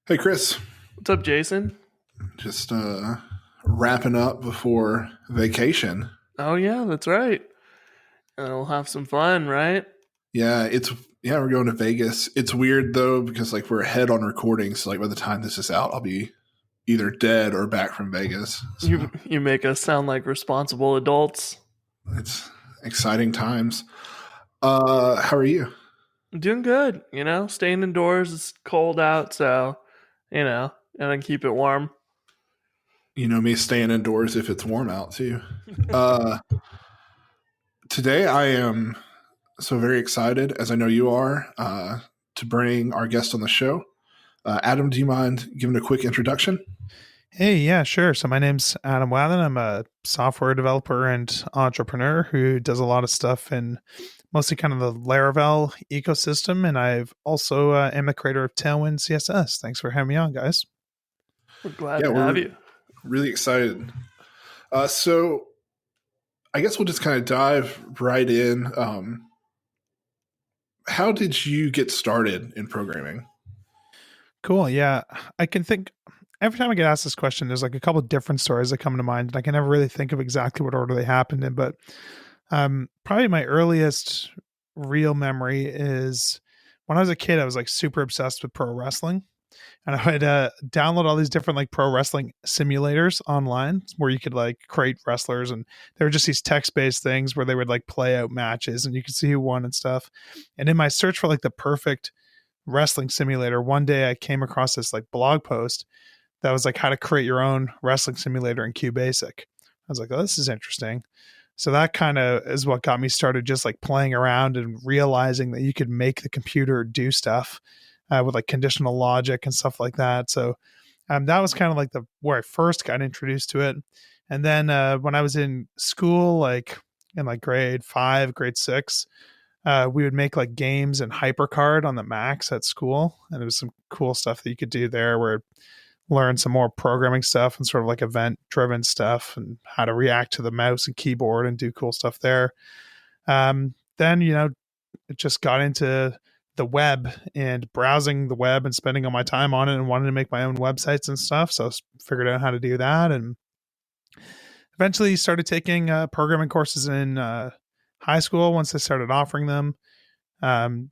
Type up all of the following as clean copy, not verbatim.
Hey Chris, What's up, Jason? just wrapping up before vacation. Oh yeah, that's right. We'll have some fun, right? Yeah, we're going to Vegas. It's weird though because like we're ahead on recording, so like by the time this is out, I'll be either dead or back from Vegas. So You make us sound like responsible adults. it's exciting times. How are you? Doing good, staying indoors. It's cold out, so and keep it warm. You know me staying indoors if it's warm out too. Uh, Today I am so very excited, as I know you are, to bring our guest on the show. Adam, do you mind giving a quick introduction? Hey, yeah, sure. So my name's Adam Wathan. I'm a software developer and entrepreneur who does a lot of stuff in mostly kind of the Laravel ecosystem. And I've also am the creator of Tailwind CSS. Thanks for having me on, guys. We're glad Yeah, to have we're you. really excited. So I guess we'll just kind of dive right in. How did you get started in programming? Cool. Yeah, I can think every time I get asked this question, there's like a couple of different stories that come to mind, and I can never really think of exactly what order they happened in. But probably my earliest real memory is when I was a kid. I was like super obsessed with pro wrestling, and I would download all these different like pro wrestling simulators online where you could like create wrestlers, and there were just these text based things where they would like play out matches, and you could see who won and stuff. And in my search for like the perfect wrestling simulator, one day I came across this like blog post that was like how to create your own wrestling simulator in QBasic. I was like, oh, this is interesting. So that kind of is what got me started just like playing around and realizing that you could make the computer do stuff with like conditional logic and stuff like that. So that was kind of like the where I first got introduced to it. And then when I was in school, like in like grade 5, grade 6, we would make like games and HyperCard on the Macs at school, and there was some cool stuff that you could do there where learn some more programming stuff and sort of like event driven stuff and how to react to the mouse and keyboard and do cool stuff there. Then, it just got into the web and browsing the web and spending all my time on it and wanted to make my own websites and stuff. So I figured out how to do that and eventually started taking programming courses in high school once they started offering them.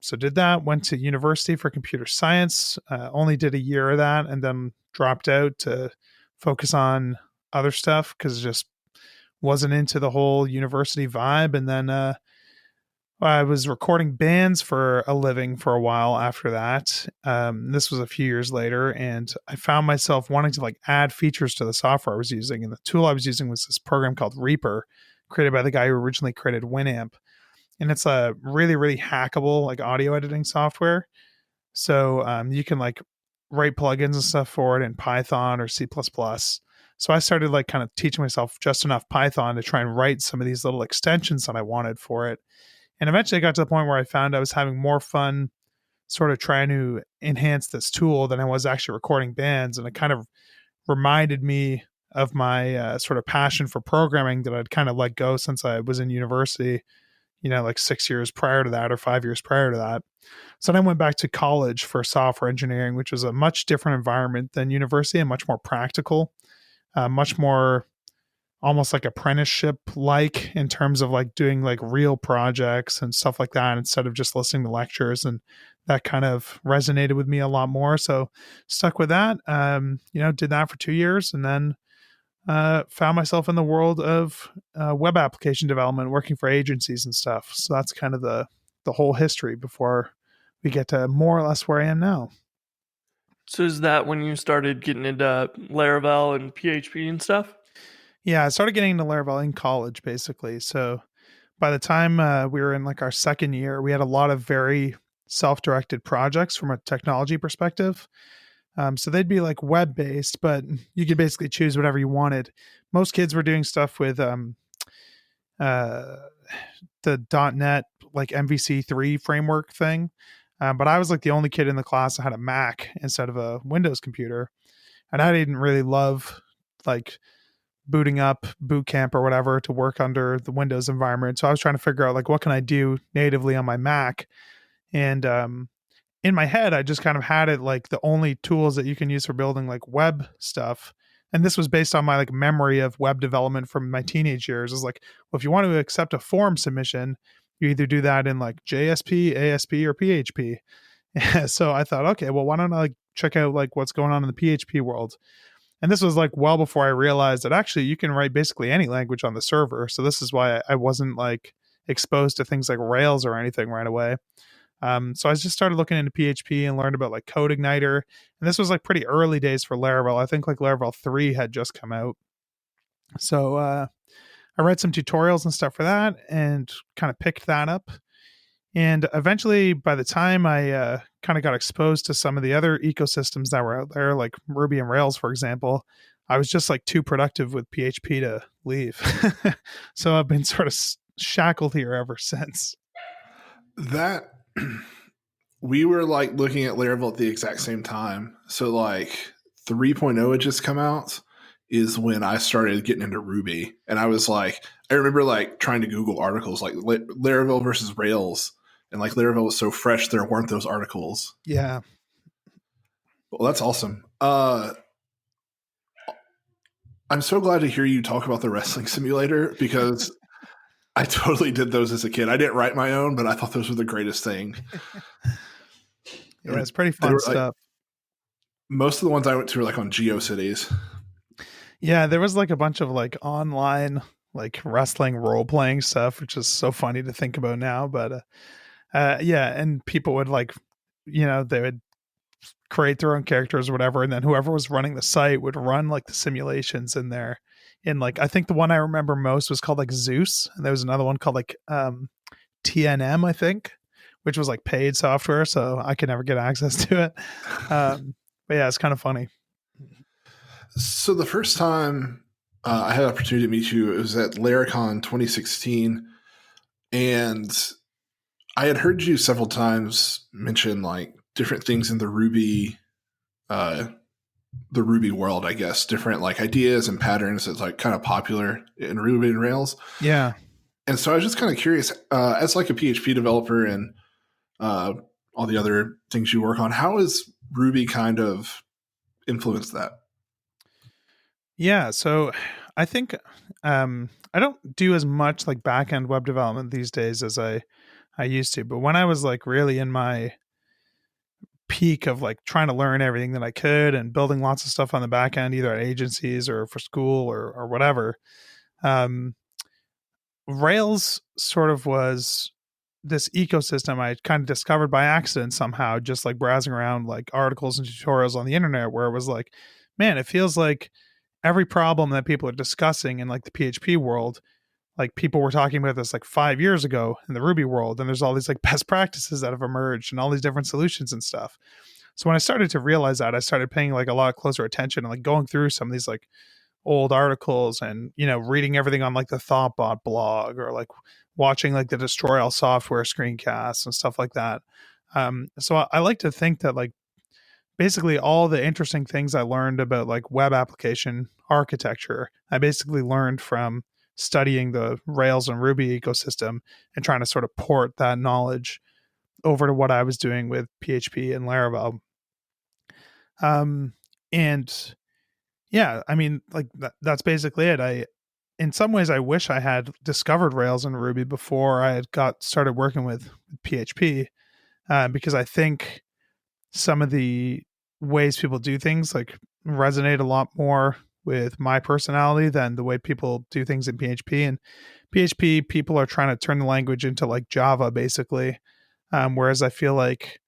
So did that, went to university for computer science, only did a year of that and then dropped out to focus on other stuff because just wasn't into the whole university vibe. And then I was recording bands for a living for a while after that. This was a few years later, and I found myself wanting to like add features to the software I was using. And the tool I was using was this program called Reaper, created by the guy who originally created Winamp. And it's a really, really hackable like audio editing software. So you can like write plugins and stuff for it in Python or C++. So I started like kind of teaching myself just enough Python to try and write some of these little extensions that I wanted for it. And eventually I got to the point where I found I was having more fun sort of trying to enhance this tool than I was actually recording bands. And it kind of reminded me of my sort of passion for programming that I'd kind of let go since I was in university, like 6 years prior to that or 5 years prior to that. So then I went back to college for software engineering, which was a much different environment than university and much more practical, much more almost like apprenticeship like in terms of like doing like real projects and stuff like that instead of just listening to lectures. And that kind of resonated with me a lot more. So stuck with that, did that for 2 years and then found myself in the world of web application development, working for agencies and stuff. So that's kind of the whole history before we get to more or less where I am now. So is that when you started getting into Laravel and PHP and stuff? Yeah, I started getting into Laravel in college, basically. So by the time we were in like our second year, we had a lot of very self-directed projects from a technology perspective. So they'd be like web based, but you could basically choose whatever you wanted. Most kids were doing stuff with uh, the .NET like MVC3 framework thing. But I was like the only kid in the class that had a Mac instead of a Windows computer. And I didn't really love like booting up boot camp or whatever to work under the Windows environment. So I was trying to figure out like what can I do natively on my Mac. And in my head, I just kind of had it like the only tools that you can use for building like web stuff. And this was based on my like memory of web development from my teenage years. Is like, well, if you want to accept a form submission, you either do that in like JSP, ASP, or PHP. So I thought, okay, well, why don't I like check out like what's going on in the PHP world? And this was like well before I realized that actually you can write basically any language on the server. So this is why I wasn't like exposed to things like Rails or anything right away. So I just started looking into PHP and learned about like Code Igniter. And this was like pretty early days for Laravel. I think like Laravel 3 had just come out. So I read some tutorials and stuff for that and kind of picked that up. And eventually, by the time I kind of got exposed to some of the other ecosystems that were out there, like Ruby and Rails, for example, I was just like too productive with PHP to leave. So I've been sort of shackled here ever since. That we were like looking at Laravel at the exact same time. So like 3.0 had just come out is when I started getting into Ruby. And I was like, I remember like trying to Google articles like Laravel versus Rails. And like Laravel was so fresh, there weren't those articles. Yeah. Well, that's awesome. I'm so glad to hear you talk about the wrestling simulator because I totally did those as a kid. I didn't write my own, but I thought those were the greatest thing. Yeah, it's pretty fun stuff. Most of the ones I went to were like on GeoCities. Yeah, there was like a bunch of like online like wrestling role playing stuff, which is so funny to think about now. But yeah, and people would like, they would create their own characters or whatever, and then whoever was running the site would run like the simulations in there. And like I think the one I remember most was called like Zeus, and there was another one called like TNM, I think, which was like paid software, so I could never get access to it. But yeah, it's kind of funny. So the first time I had an opportunity to meet you, it was at Laracon 2016, and I had heard you several times mention like different things in the Ruby world, I guess, different like ideas and patterns that's like kind of popular in Ruby and Rails. Yeah. And so I was just kind of curious, as like a PHP developer and all the other things you work on, how has Ruby kind of influenced that? Yeah, so I think I don't do as much like back-end web development these days as I used to. But when I was like really in my peak of like trying to learn everything that I could and building lots of stuff on the back end, either at agencies or for school or whatever, Rails sort of was this ecosystem I kind of discovered by accident somehow, just like browsing around like articles and tutorials on the internet, where it was like, man, it feels like every problem that people are discussing in like the PHP world, like people were talking about this like 5 years ago in the Ruby world, and there's all these like best practices that have emerged and all these different solutions and stuff. So when I started to realize that, I started paying like a lot closer attention and like going through some of these like old articles and reading everything on like the Thoughtbot blog or like watching like the Destroy All Software screencasts and stuff like that. So I like to think that like basically all the interesting things I learned about like web application architecture, I basically learned from studying the Rails and Ruby ecosystem and trying to sort of port that knowledge over to what I was doing with PHP and Laravel. And yeah, I mean, like that's basically it. In some ways, I wish I had discovered Rails and Ruby before I had got started working with PHP, because I think some of the ways people do things like resonate a lot more with my personality than the way people do things in PHP. And PHP, people are trying to turn the language into like Java, basically, whereas I feel like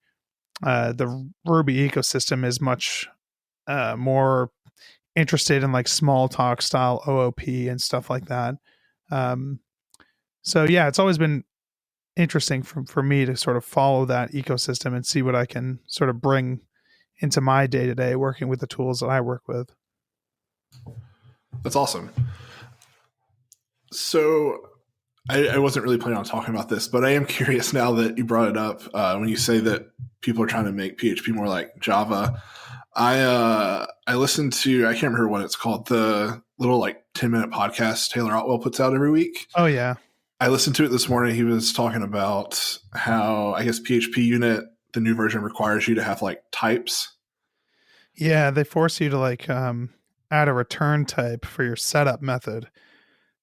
the Ruby ecosystem is much more interested in like small talk style OOP and stuff like that. So yeah, it's always been interesting for me to sort of follow that ecosystem and see what I can sort of bring into my day to day working with the tools that I work with. That's awesome. So I wasn't really planning on talking about this, but I am curious now that you brought it up. When you say that people are trying to make PHP more like Java, I listened to, I can't remember what it's called, the little like 10-minute podcast Taylor Otwell puts out every week. Oh yeah. I listened to it this morning. He was talking about how I guess PHP unit the new version requires you to have like types. Yeah, they force you to like add a return type for your setup method.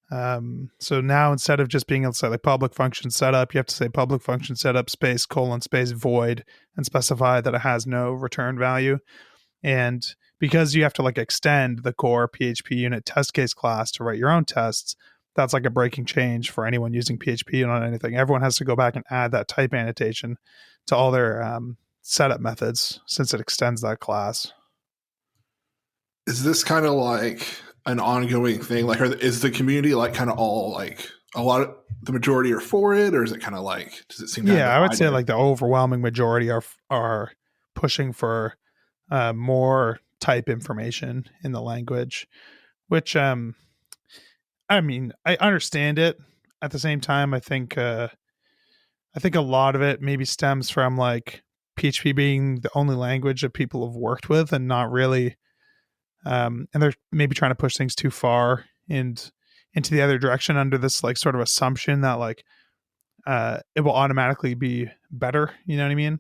So now instead of just being able to say like public function setup, you have to say public function setup space colon space void and specify that it has no return value. And because you have to like extend the core PHP unit test case class to write your own tests, that's like a breaking change for anyone using PHP on anything. Everyone has to go back and add that type annotation to all their setup methods since it extends that class. Is this kind of like an ongoing thing? Like, is the community like kind of all like a lot of the majority are for it, or is it kind of like does it seem kind Yeah, of I would say divided? like the overwhelming majority are pushing for more type information in the language, which I mean I understand it. At the same time, I think a lot of it maybe stems from like PHP being the only language that people have worked with and not really, and they're maybe trying to push things too far and into the other direction under this like sort of assumption that like it will automatically be better. You know what I mean?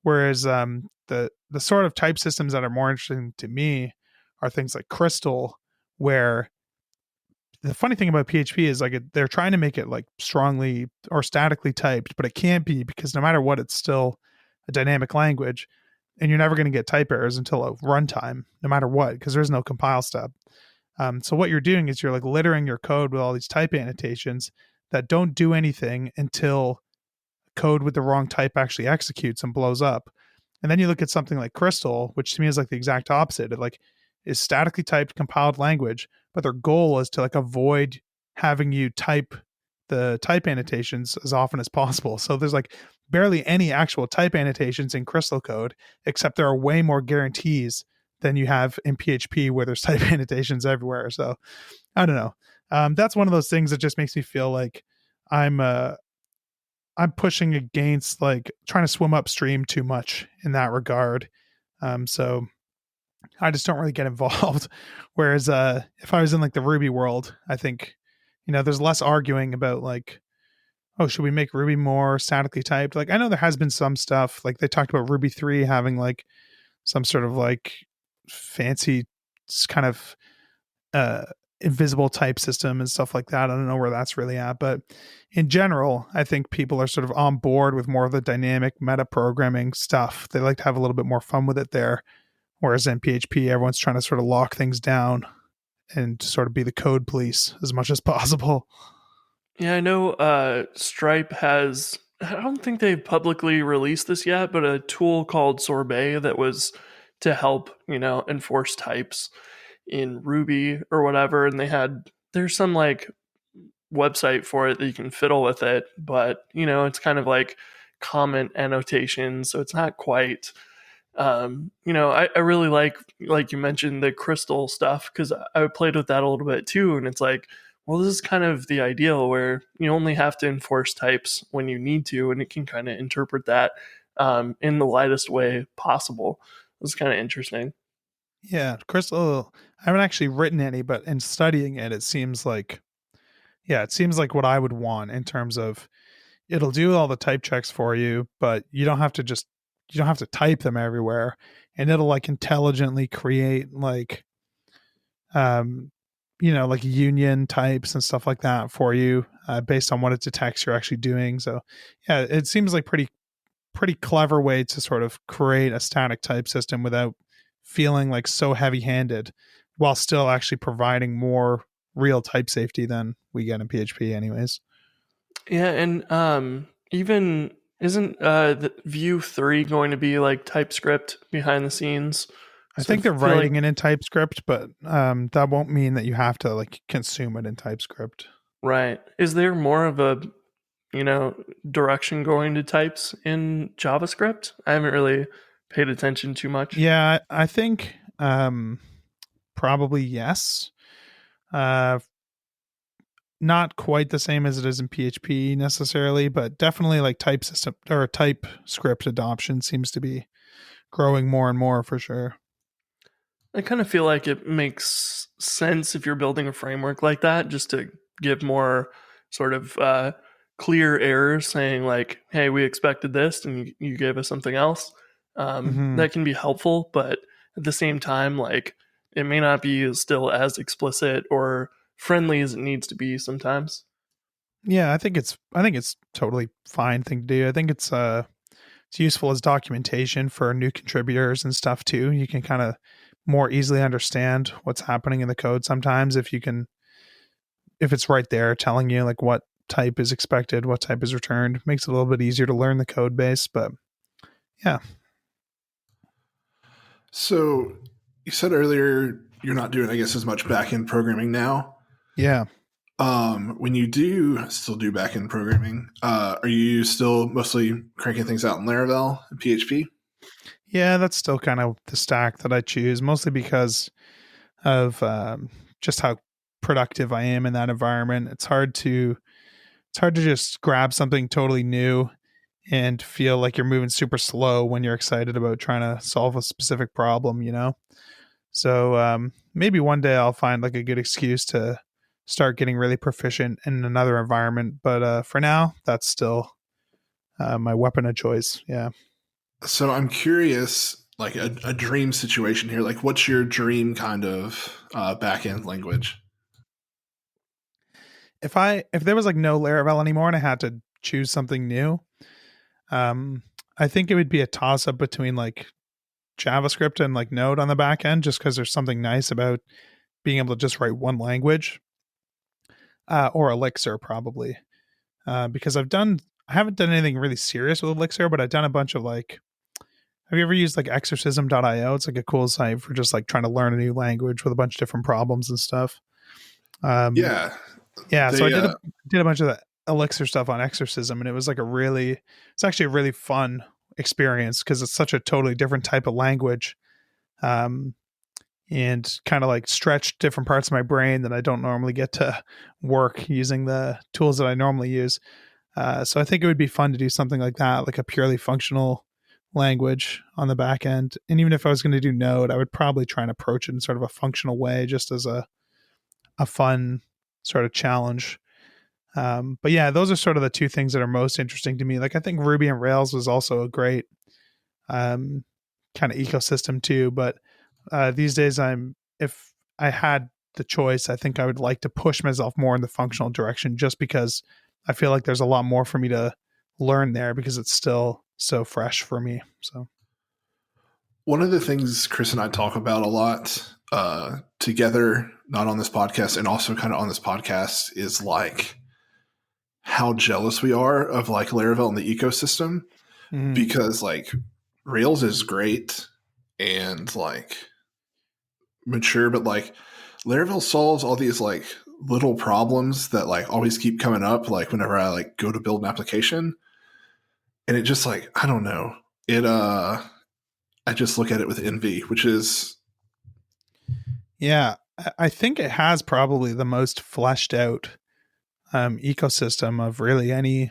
Whereas the sort of type systems that are more interesting to me are things like Crystal, where the funny thing about PHP is like they're trying to make it like strongly or statically typed, but it can't be because no matter what, it's still a dynamic language, and you're never going to get type errors until a runtime, no matter what, because there's no compile step. So what you're doing is you're like littering your code with all these type annotations that don't do anything until code with the wrong type actually executes and blows up. And then you look at something like Crystal, which to me is like the exact opposite. It like is statically typed compiled language, but their goal is to like avoid having you type the type annotations as often as possible. So there's like barely any actual type annotations in Crystal code, except there are way more guarantees than you have in PHP where there's type annotations everywhere. So I don't know. That's one of those things that just makes me feel like I'm I'm pushing against like trying to swim upstream too much in that regard. So I just don't really get involved. Whereas if I was in like the Ruby world, I think, you know, there's less arguing about like, oh, should we make Ruby more statically typed? Like I know there has been some stuff, like they talked about Ruby 3 having like some sort of like fancy kind of uh invisible type system and stuff like that. I don't know where that's really at, but in general, I think people are sort of on board with more of the dynamic meta programming stuff. They like to have a little bit more fun with it there. Whereas in PHP, everyone's trying to sort of lock things down and sort of be the code police as much as possible. Yeah, I know Stripe has, I don't think they've publicly released this yet, but a tool called Sorbet that was to help, enforce types in Ruby or whatever. And there's some like website for it that you can fiddle with it, but, it's kind of like comment annotation. So it's not quite I really like you mentioned the crystal stuff because I played with that a little bit too, and it's like, well, this is kind of the ideal where you only have to enforce types when you need to, and it can kind of interpret that in the lightest way possible. It's kind of interesting. Yeah, Crystal, I haven't actually written any, but in studying it, it seems like, yeah, it seems like what I would want in terms of it'll do all the type checks for you, but you don't have to type them everywhere, and it'll like intelligently create like um like union types and stuff like that for you based on what it detects you're actually doing. So yeah, it seems like pretty clever way to sort of create a static type system without feeling like so heavy handed, while still actually providing more real type safety than we get in PHP anyways. Yeah, and even isn't the Vue 3 going to be like TypeScript behind the scenes? I So I think they're feel like writing it in TypeScript, but that won't mean that you have to like consume it in TypeScript. right. Is there more of a direction going to types in JavaScript? I haven't really paid attention too much. Yeah, I think probably yes. Uh, Not quite the same as it is in PHP necessarily, but definitely like type system or TypeScript adoption seems to be growing more and more for sure. I kind of feel like it makes sense if you're building a framework like that, just to give more sort of clear errors saying like, "Hey, we expected this, and you gave us something else." Hmm. That can be helpful, but at the same time, like it may not be still as explicit or friendly as it needs to be sometimes. Yeah, I think it's totally fine thing to do. I think it's useful as documentation for new contributors and stuff too. You can kind of more easily understand what's happening in the code sometimes if it's right there telling you like what type is expected, what type is returned. Makes it a little bit easier to learn the code base, but yeah. So you said earlier you're not doing, I guess, as much back end programming now. Yeah. When you do still do back end programming, are you still mostly cranking things out in Laravel and PHP? Yeah, that's still kind of the stack that I choose, mostly because of just how productive I am in that environment. It's hard to just grab something totally new and feel like you're moving super slow when you're excited about trying to solve a specific problem, you know? So maybe one day I'll find like a good excuse to start getting really proficient in another environment. But for now, that's still my weapon of choice. Yeah. So I'm curious, like a dream situation here. Like, what's your dream kind of back end language? If there was like no Laravel anymore and I had to choose something new, um, I think it would be a toss up between like JavaScript and like Node on the back end, just because there's something nice about being able to just write one language, or Elixir probably, because I haven't done anything really serious with Elixir, but I've done a bunch of like. Have you ever used like exorcism.io? It's like a cool site for just like trying to learn a new language with a bunch of different problems and stuff. Um, Yeah, yeah, so I they. did a bunch of the Elixir stuff on exorcism, and it's actually a really fun experience because it's such a totally different type of language. Um, and kind of like stretch different parts of my brain that I don't normally get to work using the tools that I normally use. So I think it would be fun to do something like that, like a purely functional language on the back end. And even if I was going to do Node, I would probably try and approach it in sort of a functional way, just as a fun sort of challenge. But yeah, those are sort of the two things that are most interesting to me. Like I think Ruby on Rails was also a great um, kind of ecosystem too. But these days, if I had the choice, I think I would like to push myself more in the functional direction, just because I feel like there's a lot more for me to learn there because it's still so fresh for me. So One of the things Chris and I talk about a lot together, not on this podcast, and also kind of on this podcast, is like how jealous we are of like Laravel and the ecosystem, mm, because like Rails is great and like mature, but like Laravel solves all these like little problems that like always keep coming up. Like whenever I like go to build an application, and it just like I don't know it. I just look at it with envy, which is yeah, I think it has probably the most fleshed out ecosystem of really any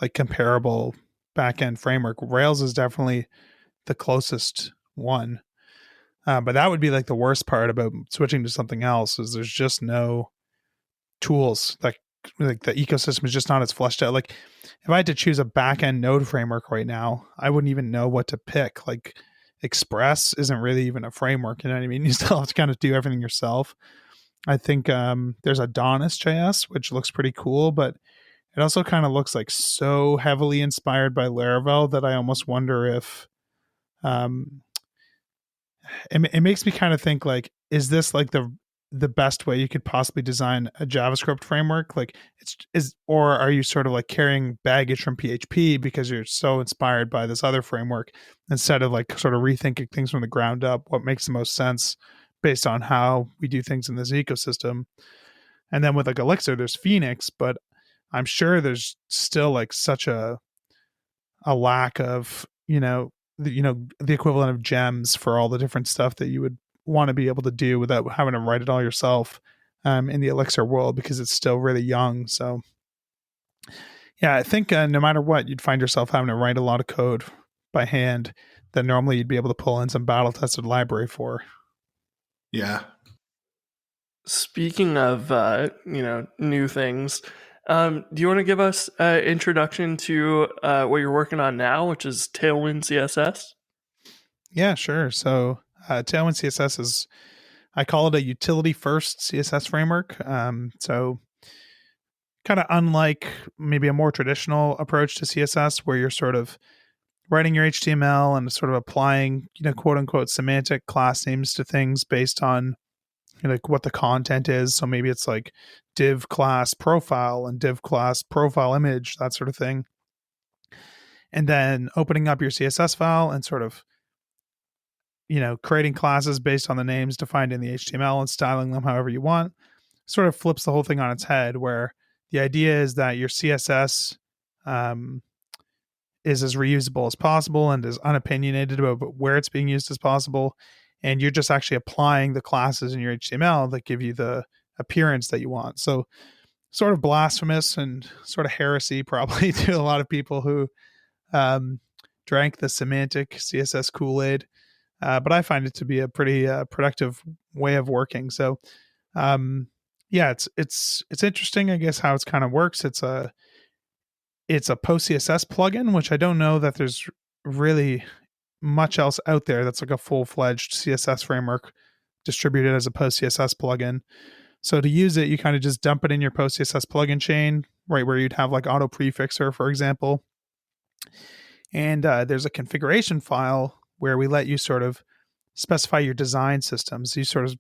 like comparable backend framework. Rails is definitely the closest one. But that would be like the worst part about switching to something else is there's just no tools like the ecosystem is just not as fleshed out. Like if I had to choose a back end node framework right now, I wouldn't even know what to pick. Like Express isn't really even a framework, you know what I mean? You still have to kind of do everything yourself. I think there's Adonis JS, which looks pretty cool, but it also kind of looks like so heavily inspired by Laravel that I almost wonder if um, it makes me kind of think like, is this like the best way you could possibly design a JavaScript framework? Like or are you sort of like carrying baggage from PHP because you're so inspired by this other framework instead of like sort of rethinking things from the ground up? What makes the most sense based on how we do things in this ecosystem? And then with like Elixir, there's Phoenix, but I'm sure there's still like such a lack of the equivalent of gems for all the different stuff that you would want to be able to do without having to write it all yourself in the Elixir world because it's still really young. So yeah, I think no matter what, you'd find yourself having to write a lot of code by hand that normally you'd be able to pull in some battle tested library for. yeah. Speaking of new things, Do you want to give us an introduction to what you're working on now, which is Tailwind CSS? Yeah, sure. So Tailwind CSS is, I call it a utility first CSS framework. So kind of unlike maybe a more traditional approach to CSS where you're sort of writing your HTML and sort of applying, quote unquote semantic class names to things based on like what the content is. So maybe it's like div class profile and div class profile image, that sort of thing. And then opening up your CSS file and sort of, creating classes based on the names defined in the HTML and styling them however you want, sort of flips the whole thing on its head, where the idea is that your CSS um, is as reusable as possible and as unopinionated about where it's being used as possible. And you're just actually applying the classes in your HTML that give you the appearance that you want. So, sort of blasphemous and sort of heresy, probably, to a lot of people who um, drank the semantic CSS Kool Aid. But I find it to be a pretty productive way of working. So, um, yeah, it's interesting, I guess, how it's kind of works. It's a post CSS plugin, which I don't know that there's really much else out there that's like a full fledged CSS framework distributed as a post CSS plugin. So to use it, you kind of just dump it in your post CSS plugin chain, right where you'd have like auto prefixer, for example. And there's a configuration file where we let you sort of specify your design systems. You sort of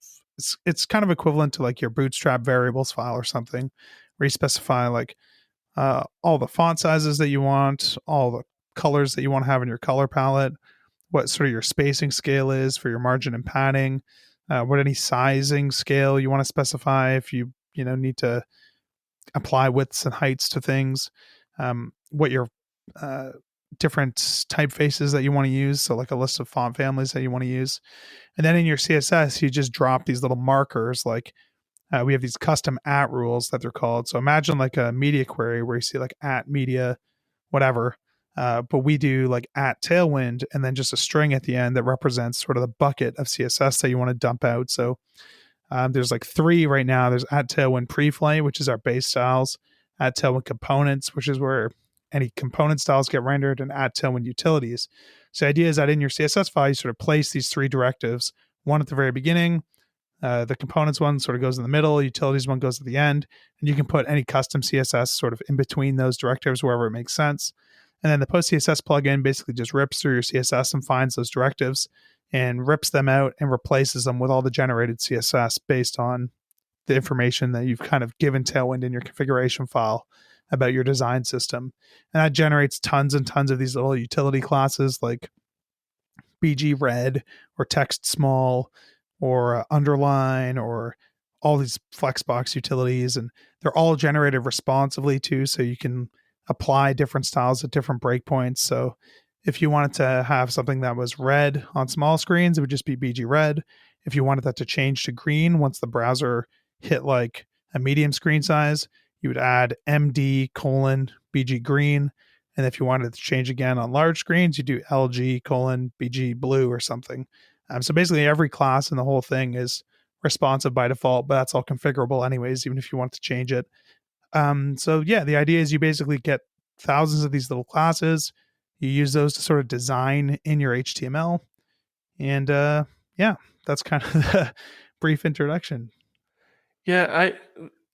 it's kind of equivalent to like your Bootstrap variables file or something, where you specify like all the font sizes that you want, all the colors that you want to have in your color palette, what sort of your spacing scale is for your margin and padding, what any sizing scale you want to specify if you need to apply widths and heights to things, what your uh, different typefaces that you want to use, so like a list of font families that you want to use, and then in your CSS you just drop these little markers like we have these custom at rules that they're called. So imagine like a media query where you see like at media, whatever. But we do like at tailwind and then just a string at the end that represents sort of the bucket of CSS that you want to dump out. So there's like three right now. There's at tailwind preflight, which is our base styles, at tailwind components, which is where any component styles get rendered, and at tailwind utilities. So the idea is that in your CSS file, you sort of place these three directives, one at the very beginning, the components one sort of goes in the middle, utilities one goes at the end, and you can put any custom CSS sort of in between those directives wherever it makes sense. And then the post CSS plugin basically just rips through your CSS and finds those directives and rips them out and replaces them with all the generated CSS based on the information that you've kind of given Tailwind in your configuration file about your design system. And that generates tons and tons of these little utility classes like BG red or text small or underline or all these flexbox utilities, and they're all generated responsively too, so you can apply different styles at different breakpoints. So if you wanted to have something that was red on small screens, it would just be BG red. If you wanted that to change to green once the browser hit like a medium screen size, you would add MD colon BG green. And if you wanted it to change again on large screens, you do LG colon BG blue or something. So basically every class in the whole thing is responsive by default, but that's all configurable anyways, even if you want to change it. So yeah, the idea is you basically get thousands of these little classes. You use those to sort of design in your HTML. And yeah, that's kind of the brief introduction. Yeah,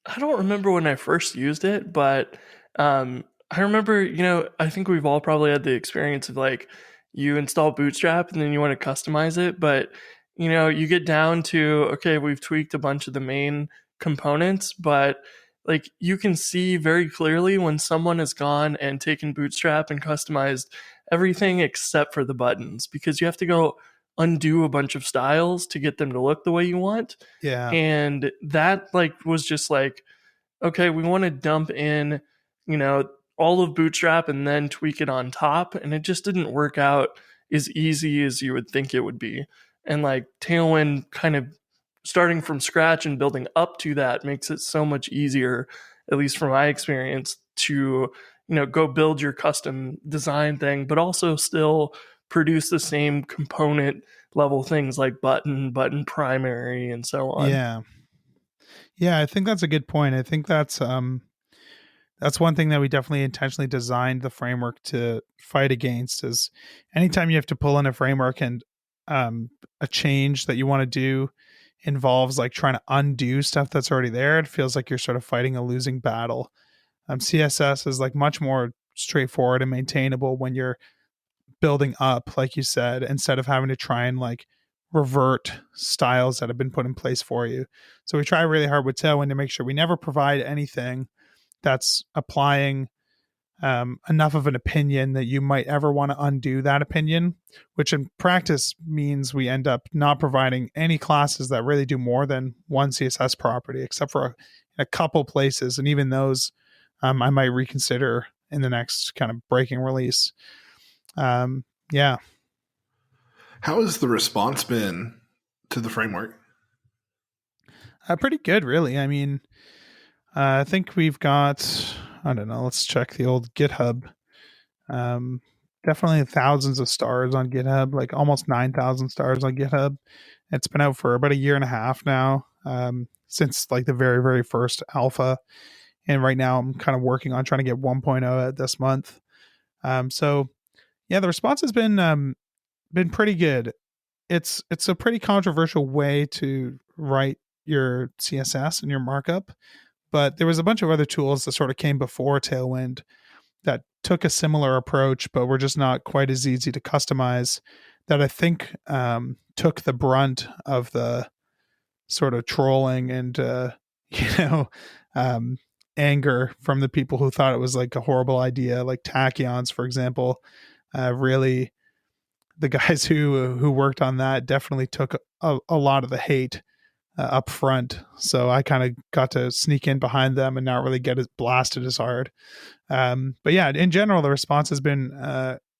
I don't remember when I first used it, but I remember, I think we've all probably had the experience of like you install Bootstrap and then you want to customize it, but you get down to okay, we've tweaked a bunch of the main components, but like you can see very clearly when someone has gone and taken Bootstrap and customized everything except for the buttons because you have to go undo a bunch of styles to get them to look the way you want. Yeah. And that like was just like okay, we want to dump in, you know, all of Bootstrap and then tweak it on top. And it just didn't work out as easy as you would think it would be. And like Tailwind kind of starting from scratch and building up to that makes it so much easier, at least from my experience, to, go build your custom design thing, but also still produce the same component level things like button primary, and so on. Yeah. Yeah, I think that's a good point. I think that's That's one thing that we definitely intentionally designed the framework to fight against is anytime you have to pull in a framework and a change that you want to do involves like trying to undo stuff that's already there, it feels like you're sort of fighting a losing battle. CSS is like much more straightforward and maintainable when you're building up, like you said, instead of having to try and like revert styles that have been put in place for you. So we try really hard with Tailwind to make sure we never provide anything that's applying enough of an opinion that you might ever want to undo that opinion, which in practice means we end up not providing any classes that really do more than one CSS property, except for a couple places. And even those I might reconsider in the next kind of breaking release. Yeah. How has the response been to the framework? Pretty good, really. I mean, I think we've got, I don't know, let's check the old GitHub. Definitely thousands of stars on GitHub, like almost 9,000 stars on GitHub. It's been out for about a year and a half now, since like the very, very first alpha. And right now I'm kind of working on trying to get 1.0 out this month. So yeah, the response has been pretty good. It's a pretty controversial way to write your CSS and your markup, but there was a bunch of other tools that sort of came before Tailwind that took a similar approach, but were just not quite as easy to customize. That I think took the brunt of the sort of trolling and you know anger from the people who thought it was like a horrible idea, like Tachyons, for example. Really, the guys who worked on that definitely took a lot of the hate up front. So I kind of got to sneak in behind them and not really get as blasted as hard. But yeah, in general, the response has been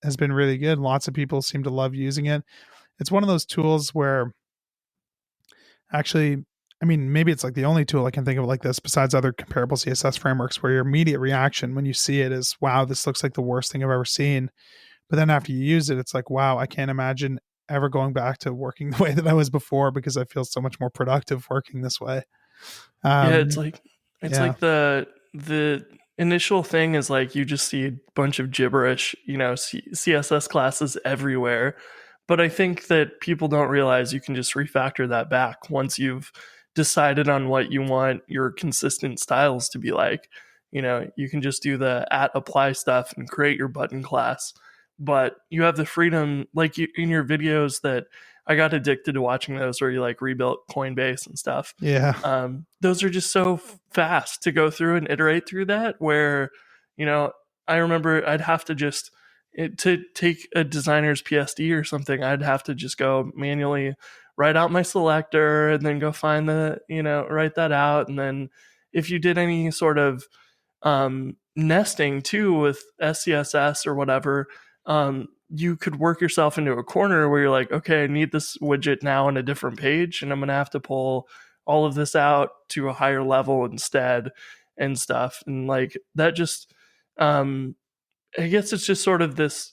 really good. Lots of people seem to love using it. It's one of those tools where actually, I mean, maybe it's like the only tool I can think of like this besides other comparable CSS frameworks where your immediate reaction when you see it is, wow, this looks like the worst thing I've ever seen. But then after you use it, it's like, wow, I can't imagine ever going back to working the way that I was before because I feel so much more productive working this way. Yeah, Um, it's yeah. like the initial thing is like you just see a bunch of gibberish, CSS classes everywhere. But I think that people don't realize you can just refactor that back once you've decided on what you want your consistent styles to be like. You can just do the at apply stuff and create your button class. But you have the freedom, like in your videos that I got addicted to watching those where you like rebuilt Coinbase and stuff. Yeah. Those are just so fast to go through and iterate through that. Where, I remember I'd have to just to take a designer's PSD or something. I'd have to just go manually write out my selector and then go find write that out. And then if you did any sort of nesting too with SCSS or whatever, you could work yourself into a corner where you're like, okay, I need this widget now on a different page, and I'm going to have to pull all of this out to a higher level instead and stuff. And like that just, I guess it's just sort of this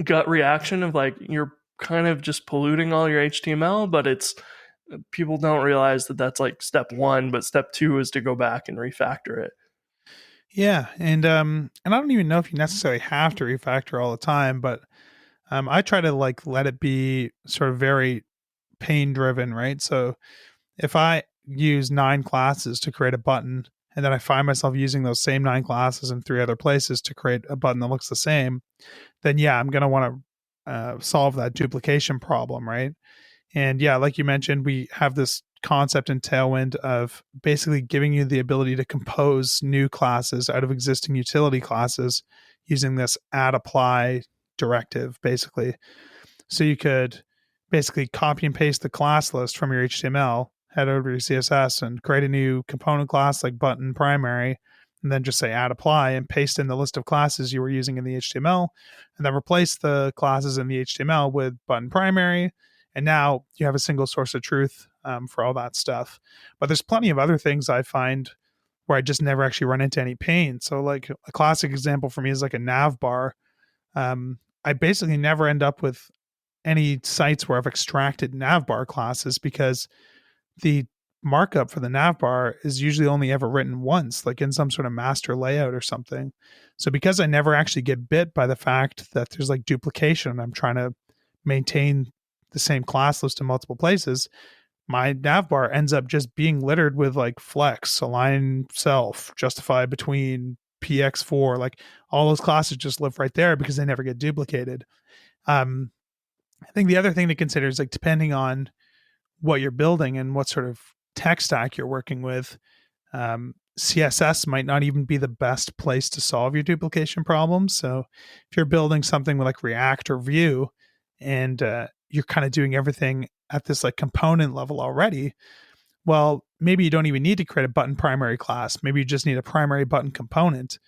gut reaction of like, you're kind of just polluting all your HTML, but it's, people don't realize that that's like step one, but step two is to go back and refactor it. Yeah. And I don't even know if you necessarily have to refactor all the time, but I try to like let it be sort of very pain driven, right? So if I use 9 classes to create a button and then I find myself using those same 9 classes in 3 other places to create a button that looks the same, then yeah, I'm going to want to solve that duplication problem, right? And yeah, like you mentioned, we have this concept in Tailwind of basically giving you the ability to compose new classes out of existing utility classes using this add apply directive, basically. So you could basically copy and paste the class list from your HTML, head over to your CSS and create a new component class like button primary, and then just say add apply and paste in the list of classes you were using in the HTML, and then replace the classes in the HTML with button primary. And now you have a single source of truth for all that stuff. But there's plenty of other things I find where I just never actually run into any pain. So like a classic example for me is like a nav bar. I basically never end up with any sites where I've extracted navbar classes because the markup for the nav bar is usually only ever written once, like in some sort of master layout or something. So because I never actually get bit by the fact that there's like duplication and I'm trying to maintain the same class list in multiple places, my nav bar ends up just being littered with like flex, align self, justify between, px4, like all those classes just live right there because they never get duplicated. um I think the other thing to consider is like depending on what you're building and what sort of tech stack you're working with, CSS might not even be the best place to solve your duplication problems. So if you're building something with like React or Vue, and you're kind of doing everything at this like component level already, well, maybe you don't even need to create a button primary class. Maybe you just need a primary button component,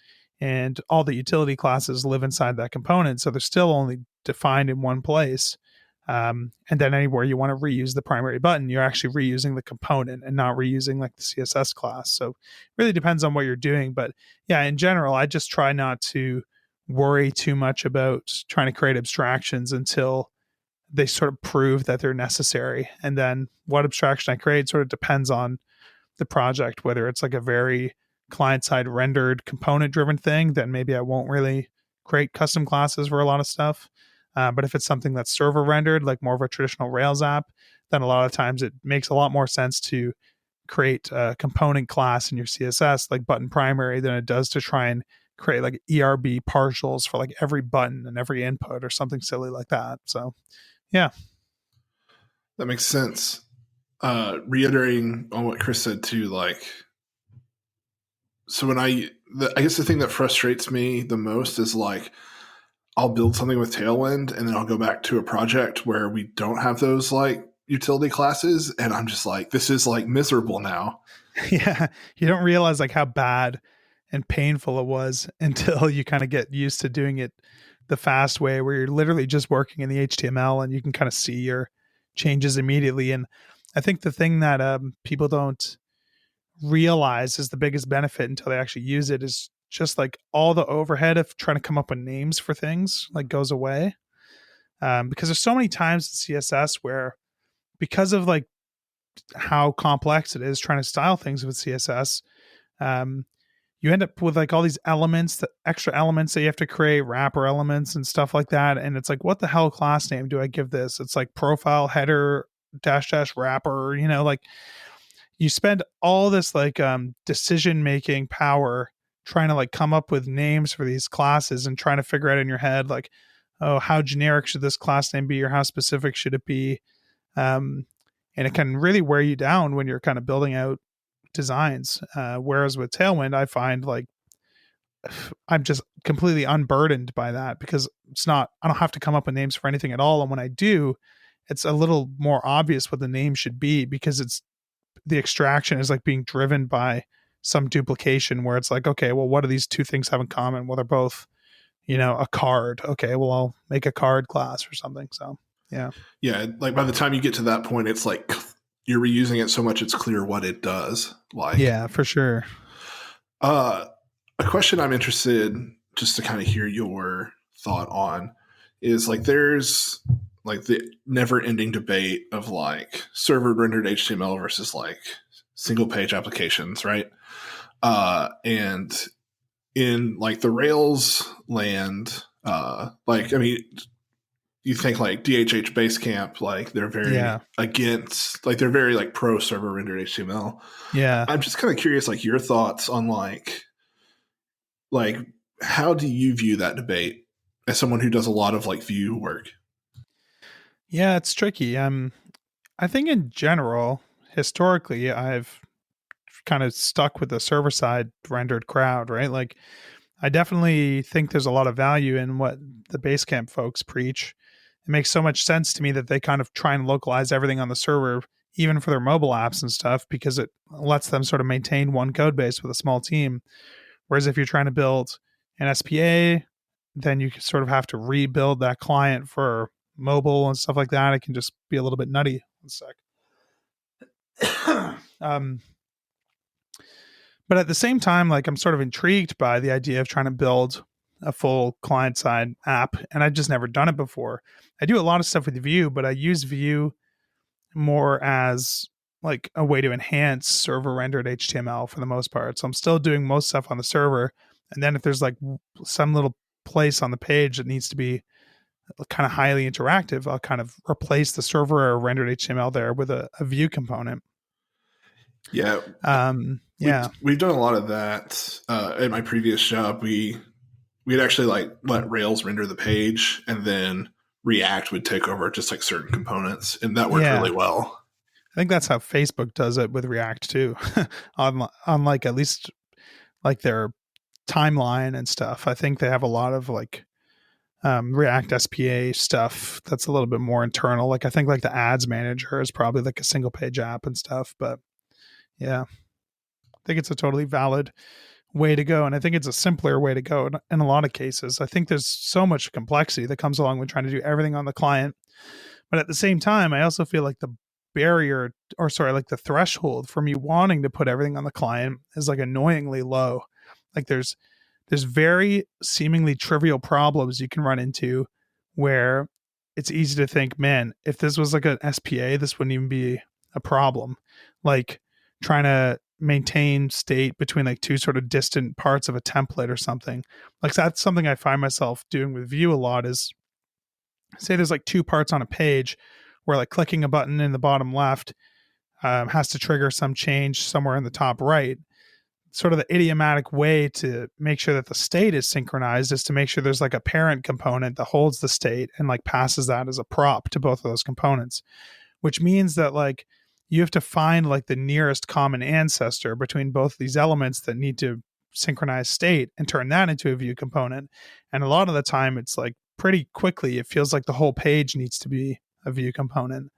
and all the utility classes live inside that component. So they're still only defined in one place. And then anywhere you want to reuse the primary button, you're actually reusing the component and not reusing like the CSS class. So it really depends on what you're doing. But yeah, in general, I just try not to worry too much about trying to create abstractions until they sort of prove that they're necessary. And then what abstraction I create sort of depends on the project, whether it's like a very client side rendered component driven thing, then maybe I won't really create custom classes for a lot of stuff. But if it's something that's server rendered, like more of a traditional Rails app, then a lot of times it makes a lot more sense to create a component class in your CSS, like button primary, than it does to try and create like ERB partials for like every button and every input or something silly like that. So, yeah. That makes sense. Reiterating on what Chris said too, like, so when I guess the thing that frustrates me the most is like, I'll build something with Tailwind and then I'll go back to a project where we don't have those like utility classes. And I'm just like, this is like miserable now. Yeah. You don't realize like how bad and painful it was until you kind of get used to doing it the fast way, where you're literally just working in the HTML and you can kind of see your changes immediately. And I think the thing that people don't realize is the biggest benefit until they actually use it is just like all the overhead of trying to come up with names for things like goes away. Because there's so many times in CSS where, because of like how complex it is trying to style things with CSS, um, you end up with like all these elements, the extra elements that you have to create, wrapper elements and stuff like that. And it's like, what the hell class name do I give this? It's like profile header dash dash wrapper, like you spend all this like decision making power trying to like come up with names for these classes and trying to figure out in your head like, oh, how generic should this class name be or how specific should it be? And it can really wear you down when you're kind of building out designs. Whereas with Tailwind, I find like I'm just completely unburdened by that, because I don't have to come up with names for anything at all. And when I do, it's a little more obvious what the name should be, because the extraction is like being driven by some duplication where it's like, okay, well, what do these two things have in common? Well, they're both, a card. Okay, well, I'll make a card class or something. So, yeah. Yeah, like by the time you get to that point, it's like you're reusing it so much it's clear what it does. Like, yeah, for sure. A question I'm interested just to kind of hear your thought on is like, there's like the never ending debate of like server rendered HTML versus like single page applications, right? And in like the Rails land, like, I mean, you think like DHH Basecamp, like they're very against, like they're very like pro server rendered HTML. Yeah. I'm just kind of curious, like your thoughts on like how do you view that debate as someone who does a lot of like Vue work? Yeah, it's tricky. I think in general, historically, I've kind of stuck with the server side rendered crowd, right? Like, I definitely think there's a lot of value in what the Basecamp folks preach. It makes so much sense to me that they kind of try and localize everything on the server, even for their mobile apps and stuff, because it lets them sort of maintain one code base with a small team. Whereas if you're trying to build an SPA, then you sort of have to rebuild that client for mobile and stuff like that. It can just be a little bit nutty. One sec. But at the same time, like, I'm sort of intrigued by the idea of trying to build a full client side app, and I've just never done it before. I do a lot of stuff with Vue, but I use Vue more as like a way to enhance server rendered HTML for the most part. So I'm still doing most stuff on the server. And then if there's like some little place on the page that needs to be kind of highly interactive, I'll kind of replace the server or rendered HTML there with a view component. Yeah. Yeah. We've done a lot of that. At my previous job, we'd actually like let Rails render the page, and then React would take over just like certain components, and that worked Yeah. really well. I think that's how Facebook does it with React too. on like at least like their timeline and stuff. I think they have a lot of like React SPA stuff that's a little bit more internal. Like I think like the ads manager is probably like a single page app and stuff. But yeah, I think it's a totally valid way to go. And I think it's a simpler way to go in a lot of cases. I think there's so much complexity that comes along with trying to do everything on the client. But at the same time, I also feel like the barrier, or sorry, like the threshold for me wanting to put everything on the client is like annoyingly low. Like there's very seemingly trivial problems you can run into where it's easy to think, man, if this was like an SPA, this wouldn't even be a problem. Like trying to maintain state between like two sort of distant parts of a template or something. Like that's something I find myself doing with Vue a lot is say there's like two parts on a page where like clicking a button in the bottom left has to trigger some change somewhere in the top right. Sort of the idiomatic way to make sure that the state is synchronized is to make sure there's like a parent component that holds the state and like passes that as a prop to both of those components, which means that like you have to find like the nearest common ancestor between both these elements that need to synchronize state and turn that into a view component. And a lot of the time it's like pretty quickly, it feels like the whole page needs to be a view component.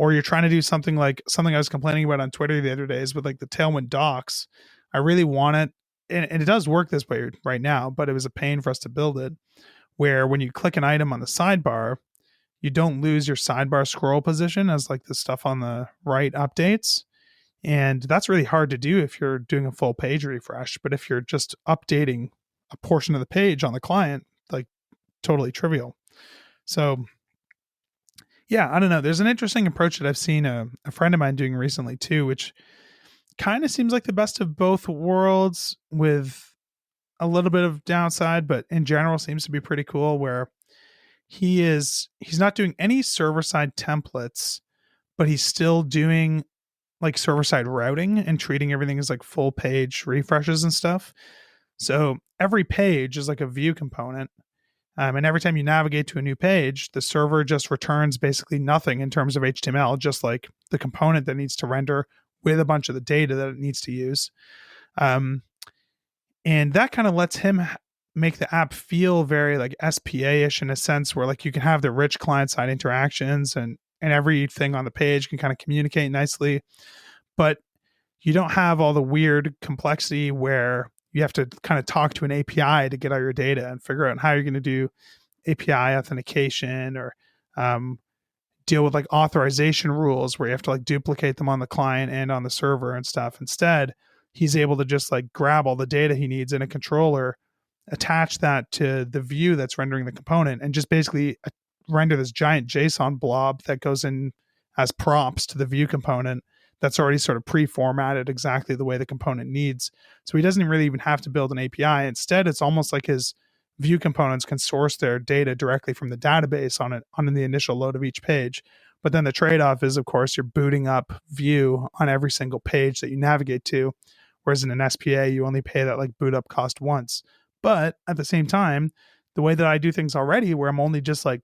Or you're trying to do something like something I was complaining about on Twitter the other day is with like the Tailwind docs. I really want it, and it does work this way right now, but it was a pain for us to build it, where when you click an item on the sidebar, you don't lose your sidebar scroll position as like the stuff on the right updates. And that's really hard to do if you're doing a full page refresh. But if you're just updating a portion of the page on the client, like totally trivial. So yeah, I don't know. There's an interesting approach that I've seen a friend of mine doing recently too, which kind of seems like the best of both worlds with a little bit of downside, but in general seems to be pretty cool where he's not doing any server side templates, but he's still doing like server side routing and treating everything as like full page refreshes and stuff. So every page is like a view component. And every time you navigate to a new page, the server just returns basically nothing in terms of HTML, just like the component that needs to render with a bunch of the data that it needs to use. And that kind of lets him make the app feel very like SPA-ish in a sense where like you can have the rich client-side interactions and everything on the page can kind of communicate nicely. But you don't have all the weird complexity where you have to kind of talk to an API to get all your data and figure out how you're going to do API authentication or deal with like authorization rules where you have to like duplicate them on the client and on the server and stuff. Instead, he's able to just like grab all the data he needs in a controller, attach that to the view that's rendering the component, and just basically render this giant JSON blob that goes in as props to the view component that's already sort of pre-formatted exactly the way the component needs. So he doesn't really even have to build an API. Instead, it's almost like his view components can source their data directly from the database on the initial load of each page. But then the trade-off is, of course, you're booting up Vue on every single page that you navigate to, whereas in an SPA, you only pay that like boot up cost once. But at the same time, the way that I do things already, where I'm only just like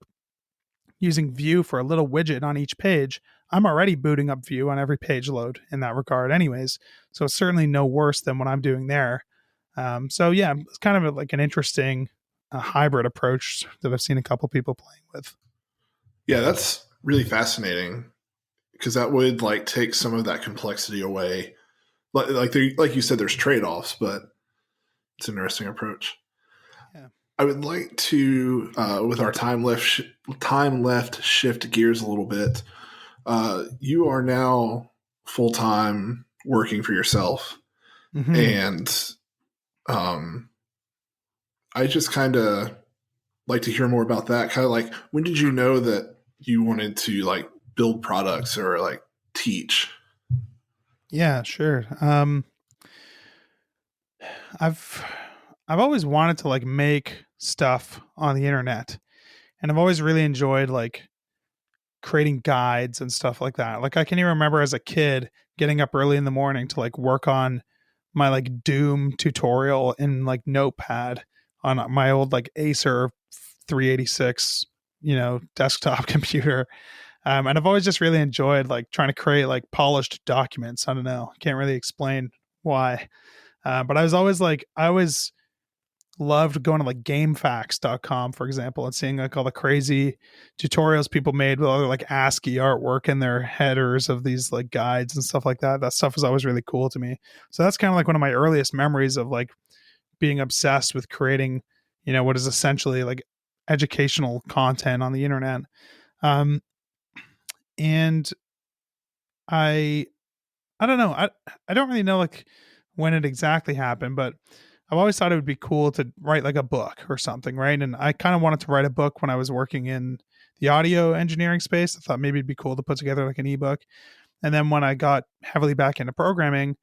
using Vue for a little widget on each page, I'm already booting up Vue on every page load in that regard anyways. So it's certainly no worse than what I'm doing there. So yeah, it's kind of like an interesting hybrid approach that I've seen a couple people playing with. Yeah, that's really fascinating because that would like take some of that complexity away. Like you said, there's trade-offs, but it's an interesting approach. Yeah. I would like to, with our time left, shift gears a little bit. You are now full time working for yourself, and I just kind of like to hear more about that. Kind of like, when did you know that you wanted to like build products or like teach? Yeah, sure. I've I've always wanted to like make stuff on the internet, and I've always really enjoyed like creating guides and stuff like that. Like I can even remember as a kid getting up early in the morning to like work on my like Doom tutorial in like Notepad on my old like Acer 386, desktop computer. And I've always just really enjoyed like trying to create like polished documents. I don't know, can't really explain why. But I always loved going to like gamefacts.com, for example, and seeing like all the crazy tutorials people made with all their like ASCII artwork in their headers of these like guides and stuff like that. That stuff was always really cool to me. So that's kind of like one of my earliest memories of like being obsessed with creating, what is essentially like educational content on the internet. Um, and I I don't know. I don't really know like when it exactly happened, but I've always thought it would be cool to write like a book or something, right? And I kind of wanted to write a book when I was working in the audio engineering space. I thought maybe it'd be cool to put together like an ebook. And then when I got heavily back into programming,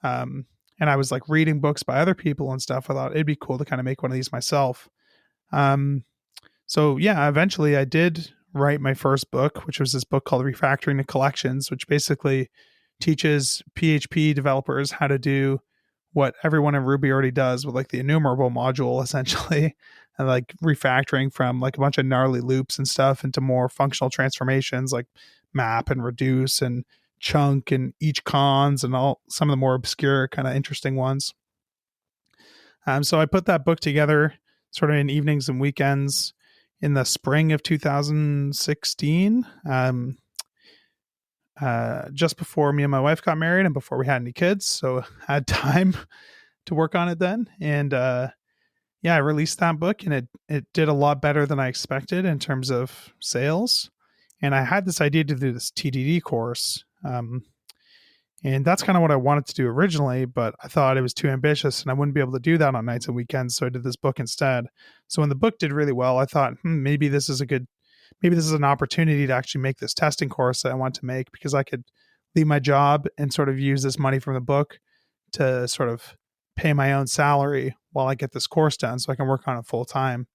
um, and I was like reading books by other people and stuff, I thought it'd be cool to kind of make one of these myself. Um, so yeah, eventually I did write my first book, which was this book called Refactoring the Collections, which basically teaches PHP developers how to do what everyone in Ruby already does with like the enumerable module essentially, and like refactoring from like a bunch of gnarly loops and stuff into more functional transformations like map and reduce and chunk and each cons and all some of the more obscure kind of interesting ones. So I put that book together sort of in evenings and weekends in the spring of 2016, just before me and my wife got married and before we had any kids. So I had time to work on it then. And yeah, I released that book and it did a lot better than I expected in terms of sales. And I had this idea to do this TDD course. And that's kind of what I wanted to do originally, but I thought it was too ambitious and I wouldn't be able to do that on nights and weekends. So I did this book instead. So when the book did really well, I thought, maybe this is an opportunity to actually make this testing course that I want to make, because I could leave my job and sort of use this money from the book to sort of pay my own salary while I get this course done so I can work on it full time.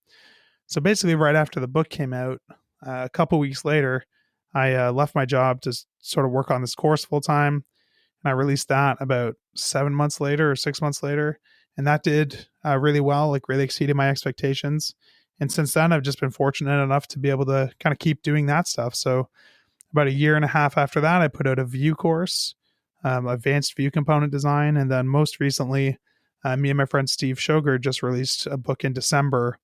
So basically, right after the book came out, a couple weeks later, I left my job to sort of work on this course full time. And I released that about 7 months later or 6 months later. And that did really well, like really exceeded my expectations. And since then, I've just been fortunate enough to be able to kind of keep doing that stuff. So about a year and a half after that, I put out a Vue course, advanced Vue component design. And then most recently, me and my friend Steve Shoger just released a book in December,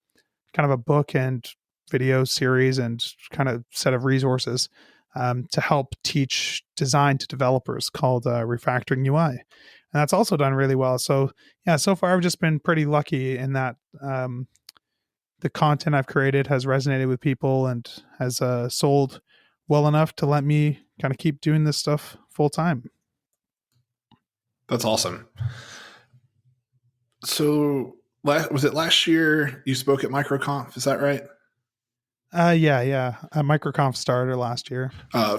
kind of a book and video series and kind of set of resources to help teach design to developers called Refactoring UI. And that's also done really well. So yeah, so far I've just been pretty lucky in that the content I've created has resonated with people and has sold well enough to let me kind of keep doing this stuff full time. That's awesome. So was it last year you spoke at MicroConf? Is that right? Yeah. MicroConf started last year.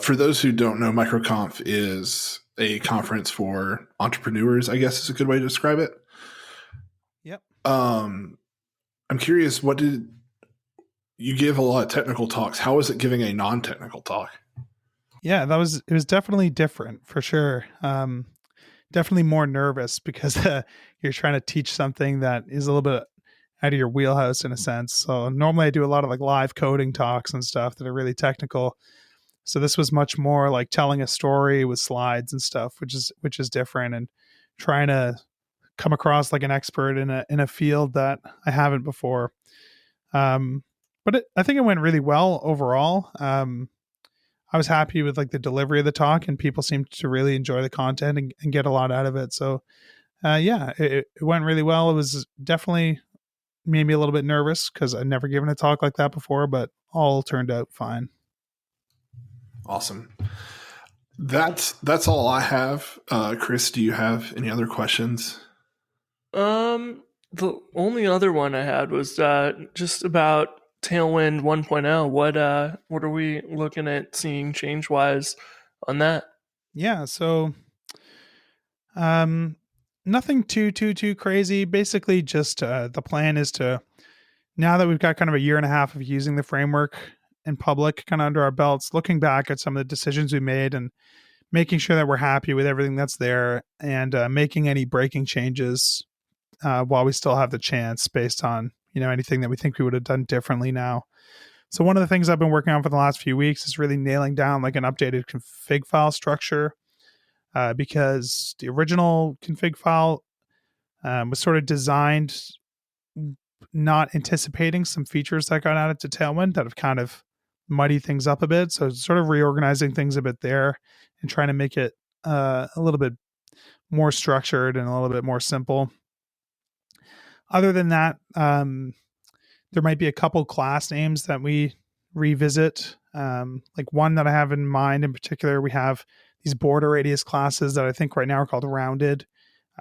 For those who don't know, MicroConf is a conference for entrepreneurs, I guess is a good way to describe it. Yep. I'm curious, what did you give a lot of technical talks? How was it giving a non-technical talk? Yeah, it was definitely different for sure. Definitely more nervous because you're trying to teach something that is a little bit out of your wheelhouse in a sense. So normally I do a lot of like live coding talks and stuff that are really technical. So this was much more like telling a story with slides and stuff, which is different, and trying to come across like an expert in a field that I haven't before. But I think it went really well overall. I was happy with like the delivery of the talk, and people seemed to really enjoy the content and get a lot out of it. So yeah, it went really well. It was definitely made me a little bit nervous because I'd never given a talk like that before, but all turned out fine. Awesome. That's all I have. Chris, do you have any other questions? The only other one I had was just about Tailwind 1.0. What are we looking at seeing change wise on that? Yeah. So, um, nothing too crazy. Basically, just the plan is to, now that we've got kind of a year and a half of using the framework in public, kind of under our belts, looking back at some of the decisions we made and making sure that we're happy with everything that's there, and making any breaking changes while we still have the chance, based on anything that we think we would have done differently now. So one of the things I've been working on for the last few weeks is really nailing down like an updated config file structure, because the original config file was sort of designed not anticipating some features that got added to Tailwind that have kind of muddied things up a bit. So sort of reorganizing things a bit there and trying to make it a little bit more structured and a little bit more simple. Other than that, there might be a couple class names that we revisit. Like one that I have in mind in particular, we have these border radius classes that I think right now are called rounded.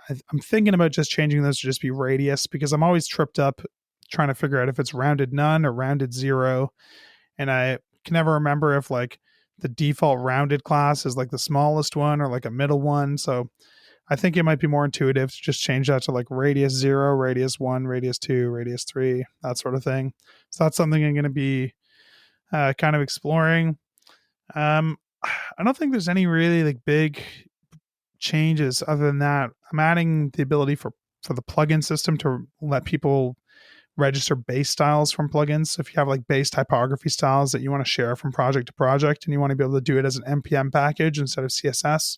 I'm thinking about just changing those to just be radius, because I'm always tripped up trying to figure out if it's rounded none or rounded zero. And I can never remember if like the default rounded class is like the smallest one or like a middle one. So I think it might be more intuitive to just change that to like radius 0, radius 1, radius 2, radius 3, that sort of thing. So that's something I'm going to be kind of exploring. I don't think there's any really like big changes other than that. I'm adding the ability for the plugin system to let people register base styles from plugins. So if you have like base typography styles that you want to share from project to project and you want to be able to do it as an npm package instead of css,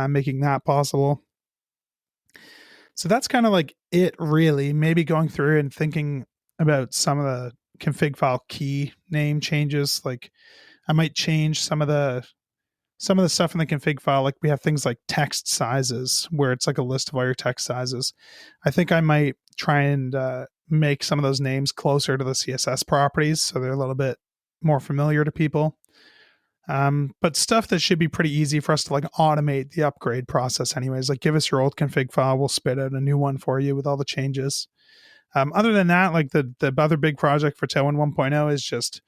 making that possible. So that's kind of like it, really. Maybe going through and thinking about some of the config file key name changes. Like I might change some of the stuff in the config file. Like we have things like text sizes, where it's like a list of all your text sizes. I think I might try and make some of those names closer to the CSS properties, so they're a little bit more familiar to people. But stuff that should be pretty easy for us to like automate the upgrade process anyways. Like give us your old config file, we'll spit out a new one for you with all the changes. Other than that, like the other big project for Tailwind 1.0 is just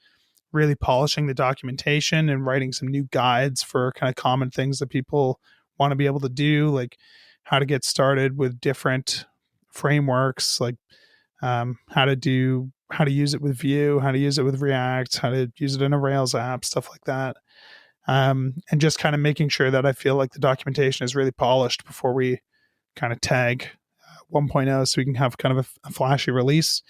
really polishing the documentation and writing some new guides for kind of common things that people want to be able to do, like how to get started with different frameworks, like how to use it with Vue, how to use it with React, how to use it in a Rails app, stuff like that. And just kind of making sure that I feel like the documentation is really polished before we kind of tag 1.0, so we can have kind of a flashy release.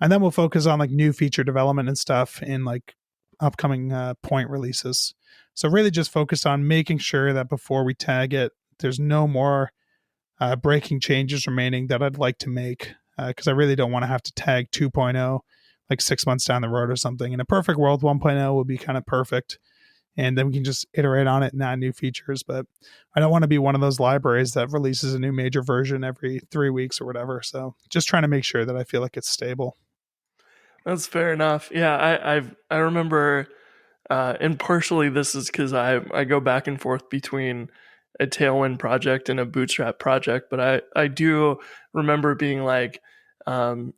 And then we'll focus on like new feature development and stuff in like upcoming point releases. So really just focused on making sure that before we tag it, there's no more breaking changes remaining that I'd like to make, because I really don't want to have to tag 2.0 like 6 months down the road or something. In a perfect world, 1.0 will be kind of perfect, and then we can just iterate on it and add new features. But I don't want to be one of those libraries that releases a new major version every 3 weeks or whatever. So just trying to make sure that I feel like it's stable. That's fair enough. Yeah, I remember, and partially this is because I go back and forth between a Tailwind project and a Bootstrap project, but I do remember being like, some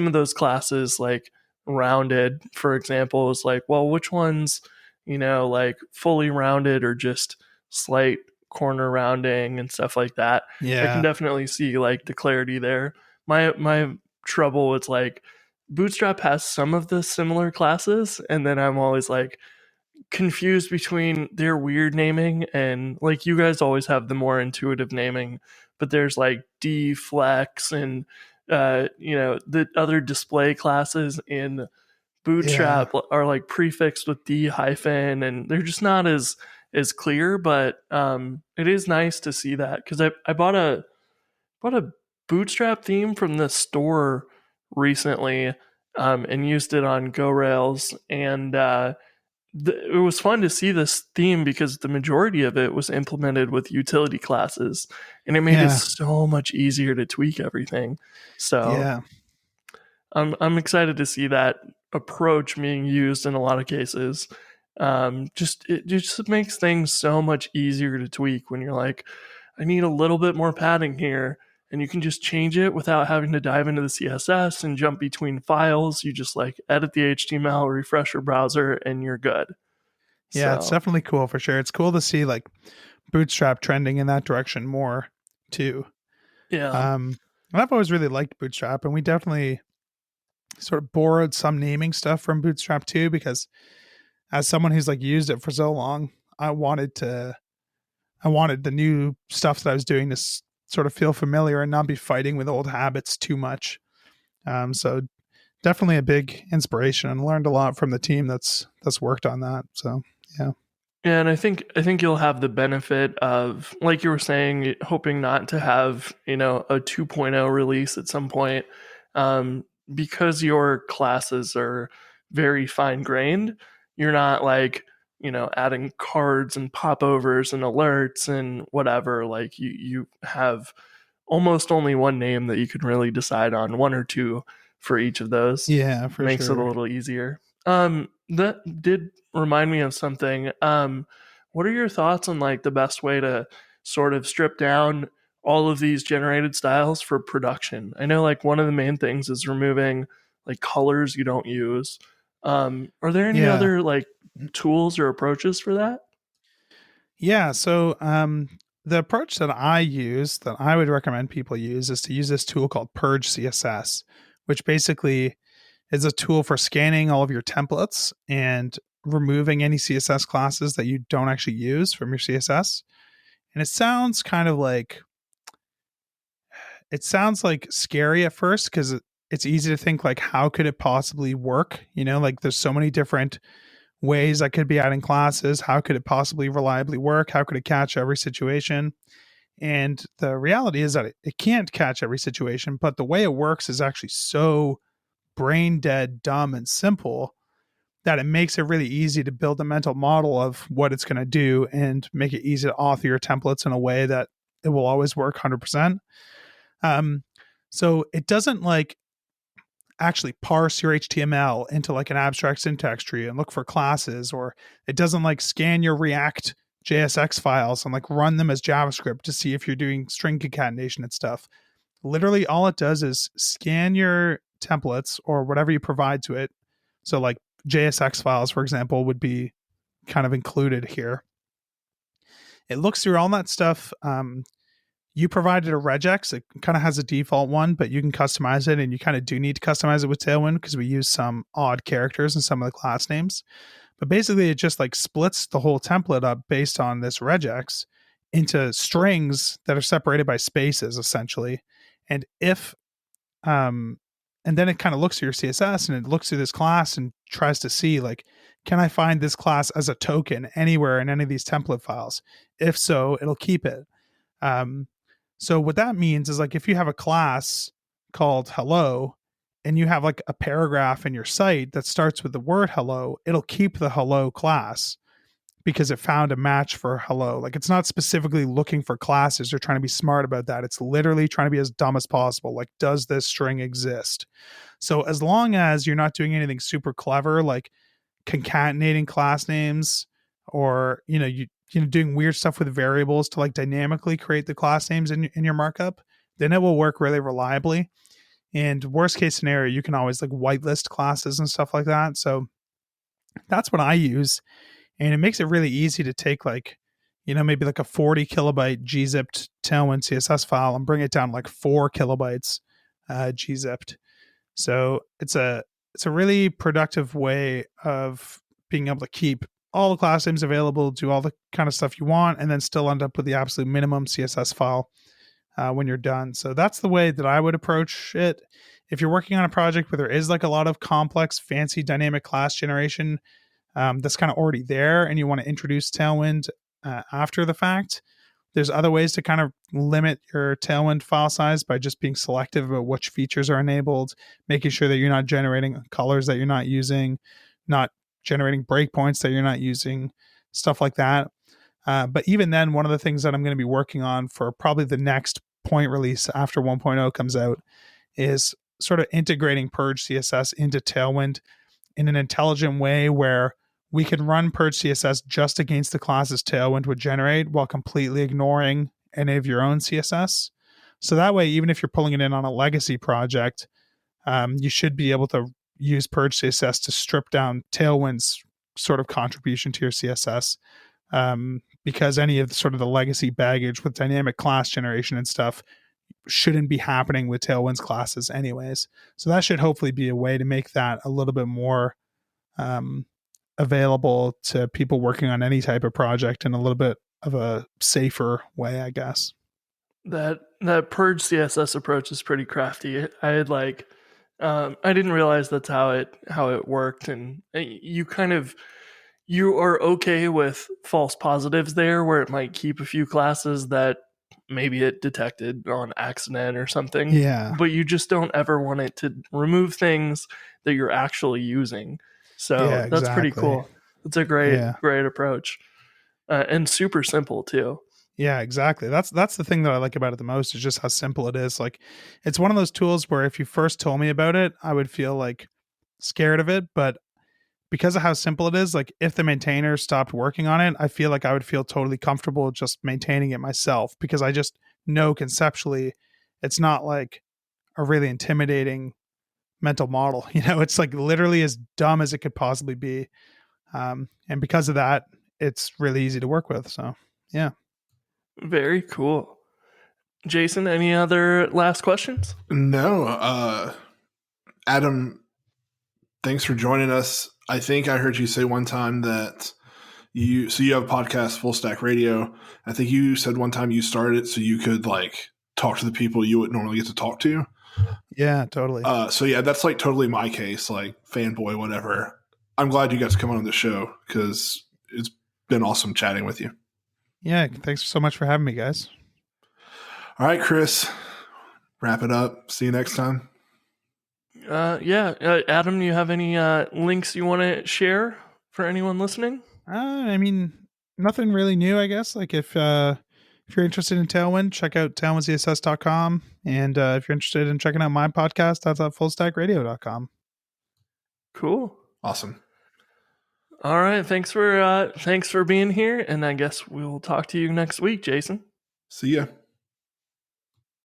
of those classes like rounded, for example, is like, well, which ones, like fully rounded or just slight corner rounding and stuff like that. I can Yeah. definitely see like the clarity there. My trouble is like Bootstrap has some of the similar classes, and then I'm always like confused between their weird naming and like you guys always have the more intuitive naming, but there's like deflex and the other display classes in Yeah. Bootstrap are like prefixed with D hyphen, and they're just not as clear. But it is nice to see that because I bought a Bootstrap theme from the store recently, and used it on Go Rails, and it was fun to see this theme because the majority of it was implemented with utility classes, and it made it Yeah. so much easier to tweak everything. So Yeah. I'm excited to see that approach being used in a lot of cases. It just makes things so much easier to tweak when you're like, I need a little bit more padding here, and you can just change it without having to dive into the CSS and jump between files. You just like edit the HTML, refresh your browser, and you're good. Yeah. It's So definitely cool for sure. It's cool to see like Bootstrap trending in that direction more too. Yeah. And I've always really liked Bootstrap, and we definitely sort of borrowed some naming stuff from Bootstrap too, because as someone who's like used it for so long, I wanted the new stuff that I was doing to sort of feel familiar and not be fighting with old habits too much. So definitely a big inspiration, and learned a lot from the team that's worked on that. So yeah. Yeah, and I think you'll have the benefit of, like you were saying, hoping not to have, a 2.0 release at some point, um, because your classes are very fine grained. You're not like, adding cards and popovers and alerts and whatever. Like you have almost only one name that you can really decide on, one or two for each of those. Yeah, for Makes it a sure. little easier. That did remind me of something. What are your thoughts on like the best way to sort of strip down all of these generated styles for production? I know like one of the main things is removing like colors you don't use. Are there any Yeah. other like tools or approaches for that? Yeah. So the approach that I use, that I would recommend people use, is to use this tool called Purge CSS, which basically is a tool for scanning all of your templates and removing any CSS classes that you don't actually use from your CSS. And it sounds like scary at first, because it's easy to think like, how could it possibly work? Like there's so many different ways I could be adding classes. How could it possibly reliably work? How could it catch every situation? And the reality is that it can't catch every situation, but the way it works is actually so brain dead, dumb, and simple that it makes it really easy to build a mental model of what it's going to do and make it easy to author your templates in a way that it will always work 100%. Um, so it doesn't like actually parse your HTML into like an abstract syntax tree and look for classes, or it doesn't like scan your React JSX files and like run them as JavaScript to see if you're doing string concatenation and stuff. Literally, all it does is scan your templates or whatever you provide to it. So, like JSX files, for example, would be kind of included here. It looks through all that stuff. You provided a regex. It kind of has a default one, but you can customize it, and you kind of do need to customize it with Tailwind because we use some odd characters in some of the class names. But basically, it just like splits the whole template up based on this regex into strings that are separated by spaces, essentially. And if and then it kind of looks through your CSS, and it looks through this class and tries to see like, can I find this class as a token anywhere in any of these template files? If so, it'll keep it. Um, so what that means is like, if you have a class called hello and you have like a paragraph in your site that starts with the word hello, it'll keep the hello class because it found a match for hello. Like, it's not specifically looking for classes or trying to be smart about that. It's literally trying to be as dumb as possible. Like, does this string exist? So as long as you're not doing anything super clever, like concatenating class names, or doing weird stuff with variables to like dynamically create the class names in your markup, then it will work really reliably. And worst case scenario, you can always like whitelist classes and stuff like that. So that's what I use. And it makes it really easy to take like, maybe like a 40 kilobyte gzipped Tailwind CSS file and bring it down like 4 kilobytes gzipped. So it's a really productive way of being able to keep all the class names available, do all the kind of stuff you want, and then still end up with the absolute minimum CSS file when you're done. So that's the way that I would approach it. If you're working on a project where there is like a lot of complex, fancy dynamic class generation that's kind of already there, and you want to introduce Tailwind after the fact, there's other ways to kind of limit your Tailwind file size by just being selective about which features are enabled, making sure that you're not generating colors that you're not using, not generating breakpoints that you're not using, stuff like that. But even then, one of the things that I'm going to be working on for probably the next point release after 1.0 comes out is sort of integrating Purge CSS into Tailwind in an intelligent way where we can run Purge CSS just against the classes Tailwind would generate while completely ignoring any of your own CSS. So that way, even if you're pulling it in on a legacy project, you should be able to use Purge CSS to strip down Tailwind's sort of contribution to your CSS because any of sort of the legacy baggage with dynamic class generation and stuff shouldn't be happening with Tailwind's classes anyways. So that should hopefully be a way to make that a little bit more available to people working on any type of project in a little bit of a safer way, I guess. That purge CSS approach is pretty crafty. I had I didn't realize that's how it worked, and you are okay with false positives there, where it might keep a few classes that maybe it detected on accident or something. Yeah. But you just don't ever want it to remove things that you're actually using. So Yeah, that's pretty exactly. cool. It's a great approach, and super simple too. Yeah, exactly. That's the thing that I like about it the most is just how simple it is. Like, it's one of those tools where if you first told me about it, I would feel like scared of it, but because of how simple it is, like if the maintainer stopped working on it, I feel like I would feel totally comfortable just maintaining it myself because I just know conceptually it's not like a really intimidating mental model. It's like literally as dumb as it could possibly be. And because of that, it's really easy to work with. So, yeah. Very cool. Jason, any other last questions? No. Adam, thanks for joining us. I think I heard you say one time that you have a podcast, Full Stack Radio. I think you said one time you started it so you could like talk to the people you wouldn't normally get to talk to. Yeah, totally. So yeah, that's like totally my case, like fanboy, whatever. I'm glad you guys come on the show because it's been awesome chatting with you. Yeah, thanks so much for having me, guys. All right, Chris, wrap it up. See you next time. Adam, you have any links you want to share for anyone listening? I mean, nothing really new, I guess. Like if you're interested in Tailwind, check out tailwindcss.com. And if you're interested in checking out my podcast, that's at fullstackradio.com. Cool. Awesome. All right. Thanks for being here. And I guess we'll talk to you next week, Jason. See ya.